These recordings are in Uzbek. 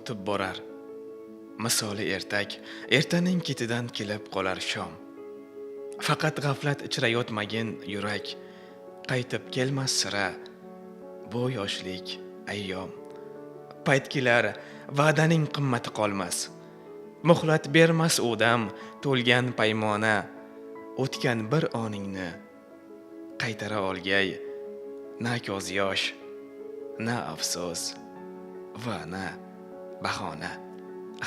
o'tib borar. Misoli ertak, ertaning ketidan kelib qolar shom. Faqat g'aflat ichra yotmagin yurak, qaytib kelmas sira bu yoshlik ayyom. Payt kelar, va'daning qimmati qolmas. Muhlat bermas odam, to'lgan paymona, o'tgan bir oningni qaytara olgay, na ko'z yosh, na afsus va na bahona.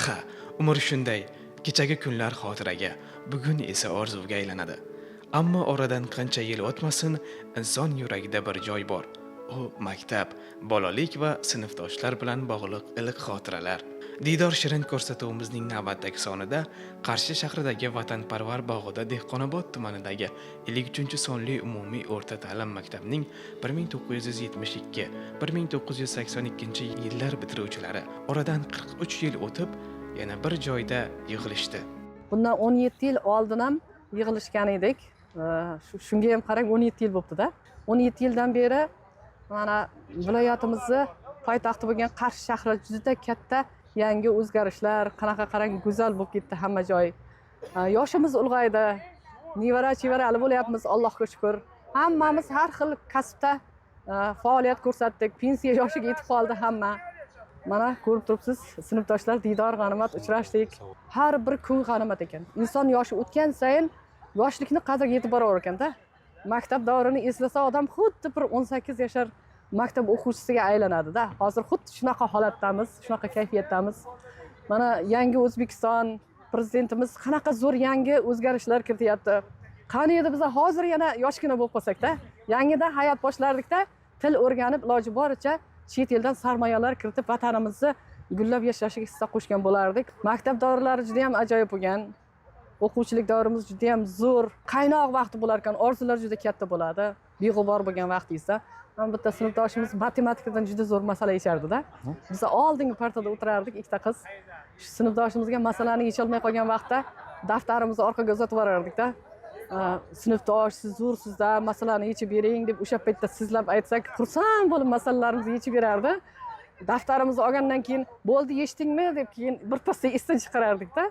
Ha, umr shunday, kechagi kunlar xotiraga, bugun esa orzuga aylanadi. Ammo oradan qancha yil o'tmasin, inson yuragida bir joy bor. U maktab, bolalik va sinfdoshlar bilan bog'liq iliq xotiralar. Didor shirin ko'rsatuvimizning navbatdagi sonida Qarshi shahridagi Vatanparvar bog'ida Dehqonobod tumanidagi 53-sonli umumiy o'rta ta'lim maktabining 1972-1982 yillar bitiruvchilari oradan 43 yil o'tib yana bir joyda yig'ilishdi. Bundan 17 yil oldin ham yig'ilishgan edik. Shunga ham qarang 17 yil bo'libdi-da. 17 yildan beri mana viloyatimizni poytaxti bo'lgan Qarshi shahri juda katta yangi o'zgarishlar, qanaqa qarang go'zal bo'lib ketdi hamma joy. Yoshimiz ulg'aydi, nevara-chevarali bo'lyapmiz, Allohga shukr. Hammamiz har xil kasbda faoliyat ko'rsatdik, pensiya yoshiga yetib qoldi hamma. Mana ko'rib turibsiz, sinfdoshlar Didor g'animat uchrashdik. Har bir kun g'animat ekan. Inson yoshi o'tgan sayin yoshlikni qadriga yetib borar ekan-da. Maktab davrini eslasa odam xuddi bir 18 yashar maktab o'quvchisiga aylanadi-da. Hozir xuddi shunaqa holatdamiz, shunaqa kayfiyatdamiz. Mana yangi O'zbekiston prezidentimiz qanaqa zo'r yangi o'zgarishlar kirityapti. Qani edi biz hozir yana yoshgina bo'lib qolsak-da, yangidan hayot boshlardik-da, til o'rganib iloji boricha chet eldan sarmoyalar kiritib vatanimizni gullab yashashiga hissa qo'shgan bo'lardik. Maktab davrlari juda ham ajoyib bo'lgan. O'quvchilik davrimiz juda ham zo'r, qaynoq vaqti bo'lar ekan, orzular juda katta bo'ladi. Beg'ubor bo'lgan vaqtingizda. Mana bitta sinfdoshimiz matematikadan juda zo'r masala yechardi-da. Biz oldingi partada o'tirardik, ikkita qiz. Shu sinfdoshimizga masalani yecha olmay qolgan vaqtda daftarimizni orqaga uzatib yuborardik-da. Sinfdosh, siz zo'rsiz-da, masalani yechib bering deb o'sha paytda sizlab aytsak, xursand bo'lib masalalarimizni yechib berardi. Daftarimizni olgandan keyin bo'ldi, yechdingmi deb keyin birpasda esdan chiqarardik-da.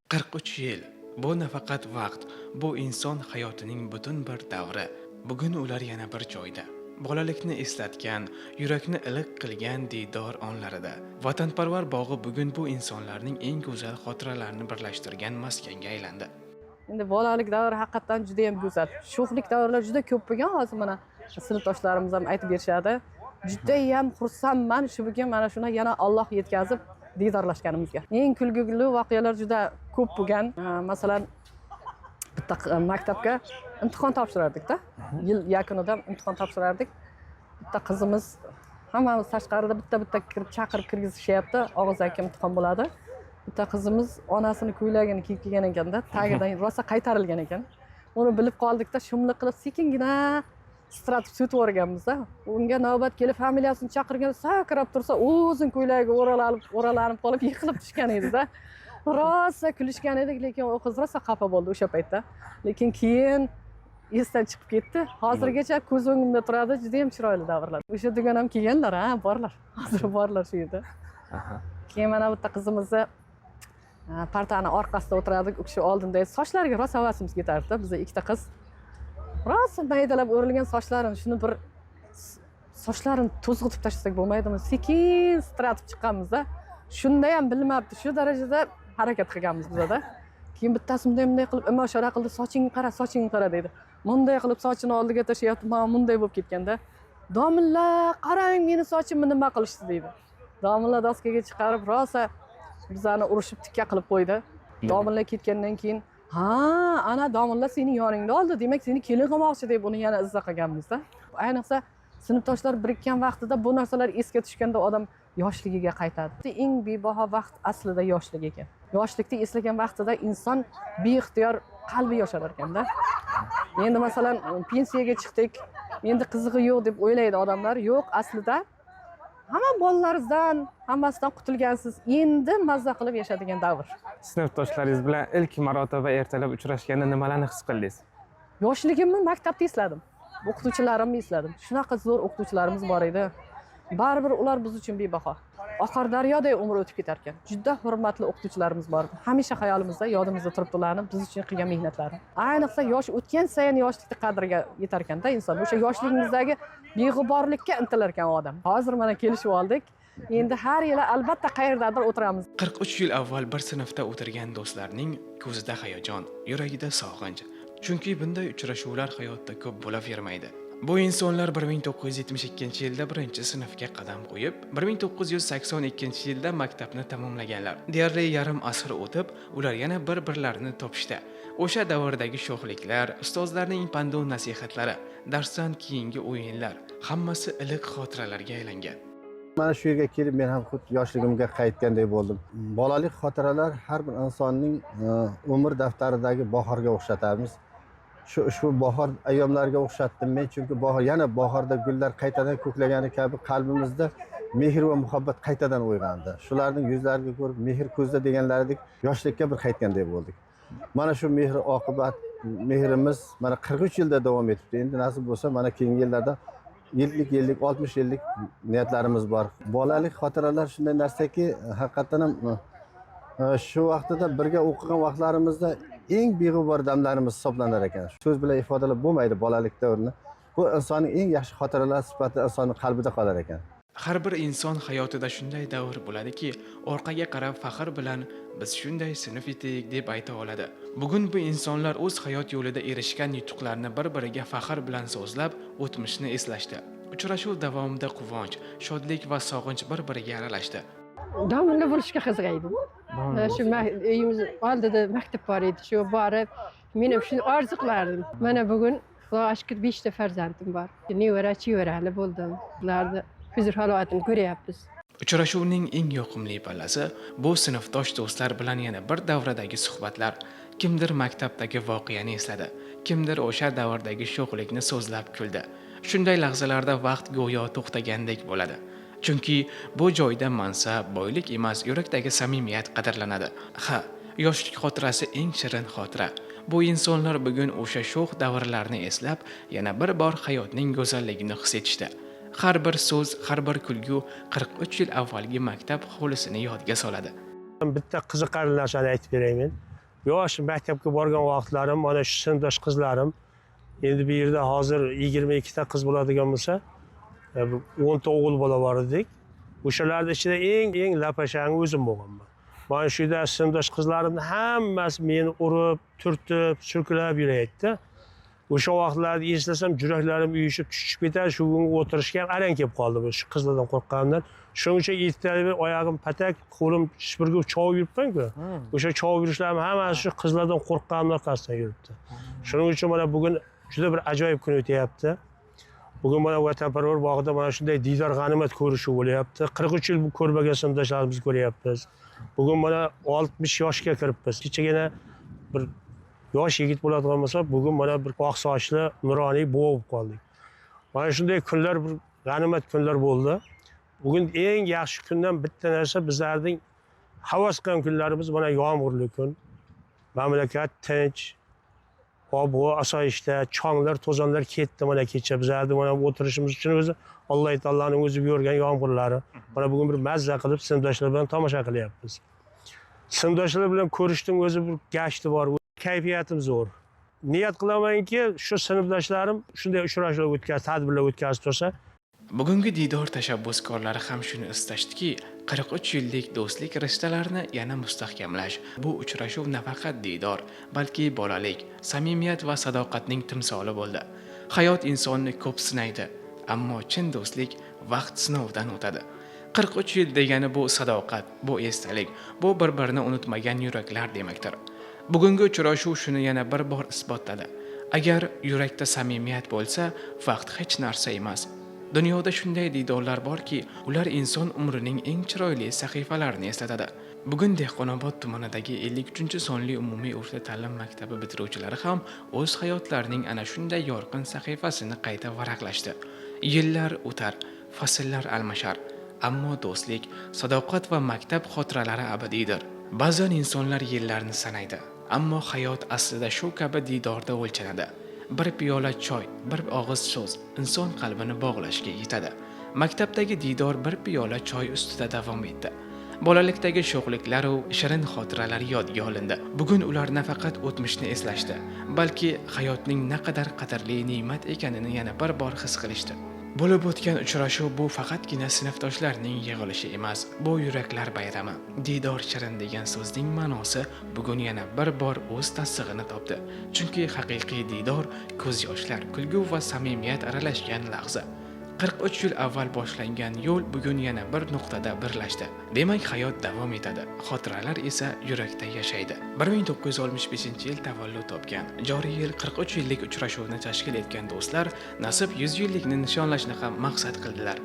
43 yil. Bu nafaqat vaqt, bu inson hayotining butun bir davri. Bugun ular yana bir joyda. Bolalikni eslatgan, yurakni iliq qilgan Didor onlarida. Vatanparvar bog'i bugun bu insonlarning eng go'zal xotiralarini birlashtirgan maskanga aylandi. Endi bolalik davri haqiqatan juda ham go'zal. Sho'xlik davrlar juda ko'p bo'lgan, hozir mana sinfdoshlarimiz ham aytib berishadi. Juda ham xursandman shu bugun mana shuni yana Alloh yetkazib didorlashganimizga. Eng kulgili voqealar juda ko'p bo'lgan. Masalan, bitta maktabga imtihon topshirardik-da. Yil yakunida imtihon topshirardik. Bitta qizimiz hammamiz tashqarida bitta kirib chaqirib kirgizishyapti. Og'zaki imtihon bo'ladi. Bitta qizimiz onasini ko'ylagini kiyib kelgan ekanda, tagidan rosa qaytarilgan ekan. Uni bilib qoldik-da, shumlik qilib sekingina stratib sutib o'rganmiz-da. Unga navbat kelib familiyasini chaqirganda sakrab tursa, o'zing ko'ylagiga o'ralanib qolib yiqilib tushgan edi-da. Rosa kulishgan edik, lekin u qiz rosa xafa bo'ldi o'sha paytda. Lekin keyin esdan chiqib ketdi. Hozirgacha ko'z o'ngimda turadi, juda ham chiroyli davrlar. O'sha degan ham kelganlar, borlar. Hozir borlar shu yerda. Keyin mana bitta qizimizni partani orqasida o'tirardik, u kishi oldinda sochlariga rosa havasimiz ketardi. Biz ikkita qiz rosa maydalab o'rilgan sochlarini, shuni bir sochlarini to'zg'itib tashlasak bo'lmaydimi? Sekin stratib chiqqanmiz-da. Shunda ham bilmabdi, shu darajada harakat qilganmiz biz-da. Keyin bittasi bunday qilib imoshara qildi, sochingni qara dedi. Bunday qilib sochini oldiga tashlayapti, mana bunday bo'lib ketganda, "Domilla, qarang, meni sochimni nima qilishdi" dedi. Domilla doskaga chiqarib rosa bizani urushib tikka qilib qo'ydi. Domilla ketgandan keyin, "Ha, ana Domilla seni yoningda oldi, demak seni kelin qilmoqchi" deb uni yana izza qilganmiz-da. Ayniqsa sinfdoshlar birikkan vaqtida bu narsalar esga tushganda odam yoshligiga qaytadi. Eng bebaho vaqt aslida yoshlik ekan. Yoshlikda eslagan vaqtida inson beixtiyor qalbi yosharar ekanda. Endi masalan pensiyaga chiqdik, endi qizig'i yo'q deb o'ylaydi odamlar. Yo'q, aslida hamma bolalaringizdan, hammasidan qutulgansiz. Endi mazza qilib yashadigan davr. Sinfdoshlaringiz bilan ilk marotaba ertalab uchrashganda nimalarni his qildingiz? Yoshligimni maktabda esladim. O'qituvchilarimni esladim. Shunaqa zo'r o'qituvchilarimiz bor edi. baribir ular biz uchun bebaho. Oqardaryoday umr o'tib ketar ekan. Juda hurmatli o'qituvchilarimiz bor. Hamisha hayolimizda, yodimizda turibdi ularni biz uchun qilgan mehnatlari. Ayniqsa yosh o'tgan sayin yoshlikni qadriga yetar ekanda inson. O'sha yoshligimizdagi beg'uborlikka intilar ekan odam. Hozir mana kelishib oldik. Endi har yili albatta qayerdadir o'tiramiz. 43 yil avval bir sinfda o'tirgan do'stlarning ko'zida hayajon, yuragida sog'inch. Chunki bunday uchrashuvlar hayotda ko'p bo'lavermaydi. Bu insonlar 1972-yilda 1-sinfga qadam qo'yib, 1982-yilda maktabni tamomlaganlar. Deyarli yarim asr o'tib, ular yana bir-birlarini topishdi. O'sha davrdagi sho'xliklar, ustozlarning pand-u nasihatlari, darsdan keyingi o'yinlar, hammasi iliq xotiralarga aylangan. Mana shu yerga kelib men ham xuddi yoshligimga qaytgandek bo'ldim. Bolalik xotiralar har bir insonning umr daftaridagi bahorga o'xshatamiz. Ushbu bahor ayyomlariga o'xshatdim men, chunki bahor yana bahorda gullar qaytadan ko'klagani kabi qalbimizda mehr va muhabbat qaytadan uyg'ondi. Shularning yuzlariga ko'rib mehr ko'zda deganlaridek yoshlikka bir qaytgandek bo'ldik. Mana shu mehr oqibat mehrimiz mana 43 yilda davom etibdi. Endi nasib bo'lsa mana keyingi yillarda 50, 60 yillik niyatlarimiz bor. Bolalik xotiralar shunday narsaki, haqiqatan ham shu vaqtida birga o'qigan vaqtlarimizda eng beg'ubor damlarimiz hisoblanar ekan. So'z bilan ifodalab bo'lmaydi bolalik davrini. Bu insonning eng yaxshi xotiralari sifatida insonning qalbida qolar ekan. Har bir inson hayotida shunday davr bo'ladiki, orqaga qarab faxr bilan biz shunday sinf edik deb ayta oladi. Bugun bu insonlar o'z hayot yo'lida erishgan yutuqlarni bir-biriga faxr bilan so'zlab, o'tmishni eslashdi. Uchrashuv davomida quvonch, shodlik va sog'inch bir-biriga aralashdi. Davomli bo'lishga qiziqaydim. Shu uyimiz oldida maktab bor edi. Shu borib, men ham shuni orzu qilardim. Mana bugun Xudoga shukr 5 ta farzandim bor. Nevara, chevarali bo'ldim. Ularni huzur holatini ko'ryapmiz. Uchrashuvning eng yoqimli pallasi bu sinfdosh do'stlar bilan yana bir davradagi suhbatlar. Kimdir maktabdagi voqeani esladi, kimdir o'sha davrdagi sho'xlikni so'zlab kuldi. Shunday lahzalarda vaqt go'yo to'xtagandek bo'ladi. Chunki bu joyda mansab, boylik emas, yurakdagi samimiyat qadrlanadi. Ha, yoshlik xotirasi eng shirin xotira. Bu insonlar bugun o'sha sho'x davrlarni eslab, yana bir bor hayotning go'zalligini his etishdi. Har bir so'z, har bir kulgu 43 yil avvalgi maktab hovlisini yodga soladi. Bitta qiziqarli narsani aytib berayman. Yosh maktabga borgan vaqtlarim, mana shu sinfdosh qizlarim, endi bu yerda hozir 22 ta qiz bo'ladigan bo'lsa, 10 ta o'g'il bola bor edik. O'shalarning ichida eng lapashang o'zim bo'lganman. Mana shu yerda sinfdosh qizlarimning hammasi meni urib, turtib, so'kilab yuraydi. O'sha vaqtlarda eslasam, yuraklarim uyushib tushib ketadi. Shu kunga o'tirishga ham arang kelib qoldi bu qizlardan qo'rqqanimdan. Shuning uchun ertalab oyog'im patak, qo'lim shipirga chovib yuribman-ku. O'sha chovib yurishlarim hammasi shu qizlardan qo'rqqanim orqasidan yuribdi. Shuning uchun mana bugun juda bir ajoyib kun o'tyapti. Bugun mana Vatanparvar bog'ida mana shunday diydor g'animat ko'rishuv bo'lyapti. 43 yil ko'rmagan sinfdoshlarimizni ko'ryapmiz. Bugun mana 60 yoshga kiribmiz. Kechagina bir yosh yigit bo'ladigan bo'lsa, bugun mana bir oq sochli, nuroniy buva bo'lib qoldik. Mana shunday kunlar bir g'animat kunlar bo'ldi. Bugun eng yaxshi kundan bitta narsa bizlarning havas qilgan kunlarimiz mana yomg'irli kun. Mamlakat tinch, ob-havo asoyishta, chonglar, to'zonlar ketdi mana kecha bizlarning mana o'tirishimiz uchun o'zi Alloh taoloning o'zi buyurgan yomg'irlari. Mana bugun bir mazza qilib sinfdoshlar bilan tomosha qilyapmiz. Sinfdoshlar bilan ko'rishning o'zi bir gashti bor. Kayfiyatim zo'r. Niyat qilamanki, shu sinfdoshlarim shunday uchrashuvlar o'tkazib, tadbirlar o'tkazib tursa. Bugungi diydor tashabbuskorlari ham shuni istashdiki, 43 yillik do'stlik rishtalarini yana mustahkamlash. Bu uchrashuv nafaqat diydor, balki bolalik, samimiyat va sadoqatning timsoli bo'ldi. Hayot insonni ko'p sinaydi, ammo chin do'stlik vaqt sinovdan o'tadi. 43 yil degani bu sadoqat, bu esdalik, bu bir-birini unutmagan yuraklar demakdir. Bugungi uchrashuv shuni yana bir bor isbotladi. Agar yurakda samimiyat bo'lsa, vaqt hech narsa emas. Dunyoda shunday diydorlar borki, ular inson umrining eng chiroyli sahifalarini eslatadi. Bugun Dehqonobod tumanidagi 53-sonli umumiy o'rta ta'lim maktabi bitiruvchilari ham o'z hayotlarining ana shunday yorqin sahifasini qayta varaqlashdi. Yillar o'tar, fasllar almashar, ammo do'stlik, sadoqat va maktab xotiralari abadiydir. Ba'zan insonlar yillarni sanaydi, ammo hayot aslida shu kabi diydorda o'lchanadi. Bir piyola choy, bir og'iz so'z inson qalbini bog'lashga yetadi. Maktabdagi diydor bir piyola choy ustida davom etdi. Bolalikdagi sho'xliklaru shirin xotiralar yodga olindi. Bugun ular nafaqat o'tmishni eslashdi, balki hayotning naqadar qadrli ne'mat ekanini yana bir bor his qilishdi. Bo'lib o'tgan uchrashuv bu faqatgina sinfdoshlarning yig'ilishi emas, bu yuraklar bayrami. Diydor shirin degan so'zning ma'nosi bugun yana bir bor o'z tasdig'ini topdi. Chunki haqiqiy diydor ko'z yoshlar, kulgu va samimiyat aralashgan lahza. 43 yil avval boshlangan yo'l bugun yana bir nuqtada birlashdi. Demak, hayot davom etadi, xotiralar esa yurakda yashaydi. 1965-yil tavallud topgan, joriy yil 43 yillik uchrashuvni tashkil etgan do'stlar nasib 100 yillikni nishonlashni ham maqsad qildilar.